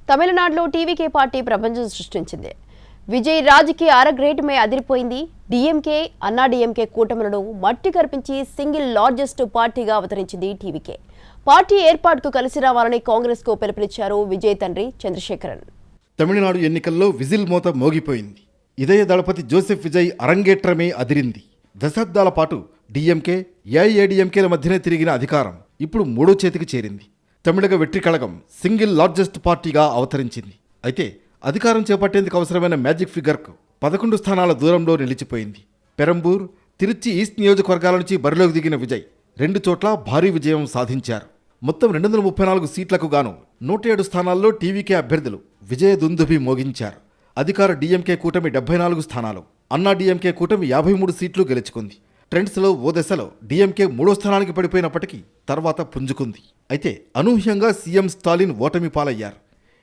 తమిళనాడులో TVK party ప్రపంచం సృష్టించింది. విజయ్ రాజకీయ అరగ్రేటమే అదిరిపోయింది. డీఎంకే, అన్నా డీఎంకే కూటములను మట్టి కర్పించి సింగిల్ లార్జెస్ట్ పార్టీగా అవతరించింది టీవీకే. పార్టీ ఏర్పాటుకు కలిసి రావాలని కాంగ్రెస్ కు పిలుపునిచ్చారు విజయ్ తండ్రి చంద్రశేఖరన్. తమిళనాడు ఎన్నికల్లో విజిల్ మోత మోగిపోయింది. ఇదయ దళపతి జోసెఫ్ విజయ్ అరంగేట్రమే అదిరింది. దశాబ్దాల పాటు డీఎంకే, ఏఐఏడీఎంకేల మధ్యనే తిరిగిన అధికారం ఇప్పుడు మూడో చేతికి చేరింది. తమిళగ వెట్రి కళగం సింగిల్ లార్జెస్ట్ పార్టీగా అవతరించింది. అయితే అధికారం చేపట్టేందుకు అవసరమైన మ్యాజిక్ ఫిగర్కు 11 స్థానాల దూరంలో నిలిచిపోయింది. పెరంబూర్, తిరుచి ఈస్ట్ నియోజకవర్గాల నుంచి బరిలోకి దిగిన విజయ్ 2 చోట్ల భారీ విజయం సాధించారు. మొత్తం 234 సీట్లకు గాను 107 స్థానాల్లో టీవీకే అభ్యర్థులు విజయ దుందుభి మోగించారు. అధికార డీఎంకే కూటమి 74 స్థానాలు, అన్నా డీఎంకే కూటమి 53 సీట్లు గెలుచుకుంది. ట్రెండ్స్లో ఓ దశలో డీఎంకే 3వ స్థానానికి పడిపోయినప్పటికీ తర్వాత పుంజుకుంది. అయితే అనూహ్యంగా సీఎం స్టాలిన్ ఓటమి పాలయ్యారు.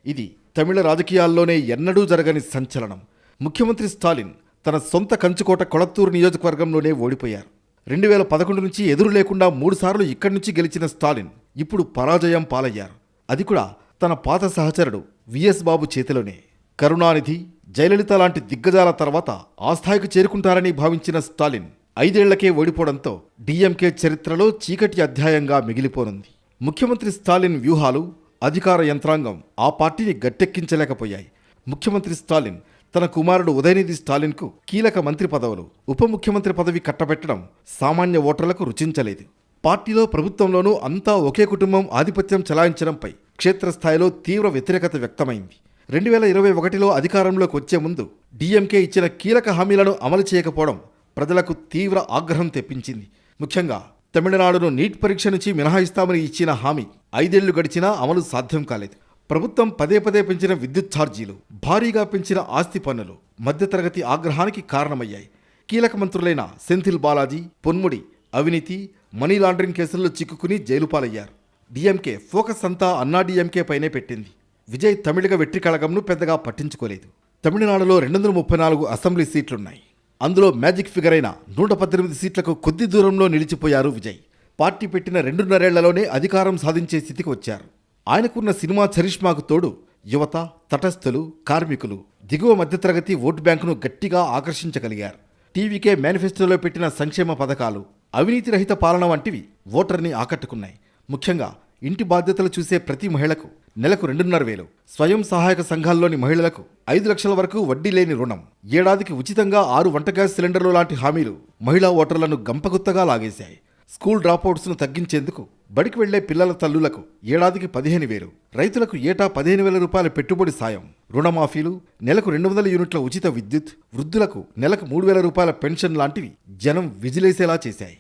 ఇది తమిళ రాజకీయాల్లోనే ఎన్నడూ జరగని సంచలనం. ముఖ్యమంత్రి స్టాలిన్ తన సొంత కంచుకోట కొళత్తూరు నియోజకవర్గంలోనే ఓడిపోయారు. 2011 నుంచి ఎదురు లేకుండా 3 సార్లు ఇక్కడి నుంచి గెలిచిన స్టాలిన్ ఇప్పుడు పరాజయం పాలయ్యారు. అది కూడా తన పాత సహచరుడు విఎస్ బాబు చేతిలోనే. కరుణానిధి, జయలలిత లాంటి దిగ్గజాల తర్వాత ఆ స్థాయికి చేరుకుంటారని భావించిన స్టాలిన్ 5 ఏళ్లకే ఓడిపోవడంతో డీఎంకే చరిత్రలో చీకటి అధ్యాయంగా మిగిలిపోనుంది. ముఖ్యమంత్రి స్టాలిన్ వ్యూహాలు, అధికార యంత్రాంగం ఆ పార్టీని గట్టెక్కించలేకపోయాయి. ముఖ్యమంత్రి స్టాలిన్ తన కుమారుడు ఉదయనిధి స్టాలిన్కు కీలక మంత్రి పదవులు, ఉప ముఖ్యమంత్రి పదవి కట్టబెట్టడం సామాన్య ఓటర్లకు రుచించలేదు. పార్టీలో, ప్రభుత్వంలోనూ అంతా ఒకే కుటుంబం ఆధిపత్యం చెలాయించడంపై క్షేత్రస్థాయిలో తీవ్ర వ్యతిరేకత వ్యక్తమైంది. 2021లో అధికారంలోకి వచ్చే ముందు డీఎంకే ఇచ్చిన కీలక హామీలను అమలు చేయకపోవడం ప్రజలకు తీవ్ర ఆగ్రహం తెప్పించింది. ముఖ్యంగా తమిళనాడును నీట్ పరీక్ష నుంచి మినహాయిస్తామని ఇచ్చిన హామీ 5 ఏళ్లు గడిచినా అమలు సాధ్యం కాలేదు. ప్రభుత్వం పదే పెంచిన విద్యుత్ ఛార్జీలు, భారీగా పెంచిన ఆస్తి పన్నులు మధ్యతరగతి ఆగ్రహానికి కారణమయ్యాయి. కీలక మంత్రులైన సెంథిల్ బాలాజీ, పొన్ముడి అవినీతి, మనీ లాండరింగ్ కేసుల్లో చిక్కుకుని జైలు పాలయ్యారు. డీఎంకే ఫోకస్ అంతా అన్నా డీఎంకే పైనే పెట్టింది. విజయ్ తమిళగ వెట్రి కళగంను పెద్దగా పట్టించుకోలేదు. తమిళనాడులో 234 అసెంబ్లీ సీట్లున్నాయి. అందులో మ్యాజిక్ ఫిగర్ అయిన 118 సీట్లకు కొద్ది దూరంలో నిలిచిపోయారు విజయ్. పార్టీ పెట్టిన 2.5 ఏళ్లలోనే అధికారం సాధించే స్థితికి వచ్చారు. ఆయనకున్న సినిమా చరిష్మాకు తోడు యువత, తటస్థులు, కార్మికులు, దిగువ మధ్యతరగతి ఓటు బ్యాంకును గట్టిగా ఆకర్షించగలిగారు. టీవీకే మేనిఫెస్టోలో పెట్టిన సంక్షేమ పథకాలు, అవినీతి రహిత పాలన వంటివి ఓటర్ని ఆకట్టుకున్నాయి. ముఖ్యంగా ఇంటి బాధ్యతలు చూసే ప్రతి మహిళకు నెలకు 2,500, స్వయం సహాయక సంఘాల్లోని మహిళలకు 5 లక్షల వరకు వడ్డీ లేని రుణం, ఏడాదికి ఉచితంగా 6 వంట గ్యాస్ సిలిండర్లు లాంటి హామీలు మహిళా ఓటర్లను గంపగుత్తగా లాగేశాయి. స్కూల్ డ్రాపౌట్స్ను తగ్గించేందుకు బడికి వెళ్లే పిల్లల తల్లులకు ఏడాదికి 15,000, రైతులకు ఏటా 15,000 రూపాయల పెట్టుబడి సాయం, రుణమాఫీలు, నెలకు 200 యూనిట్ల ఉచిత విద్యుత్, వృద్ధులకు నెలకు 3,000 రూపాయల పెన్షన్ లాంటివి జనం విజిలేసేలా చేశాయి.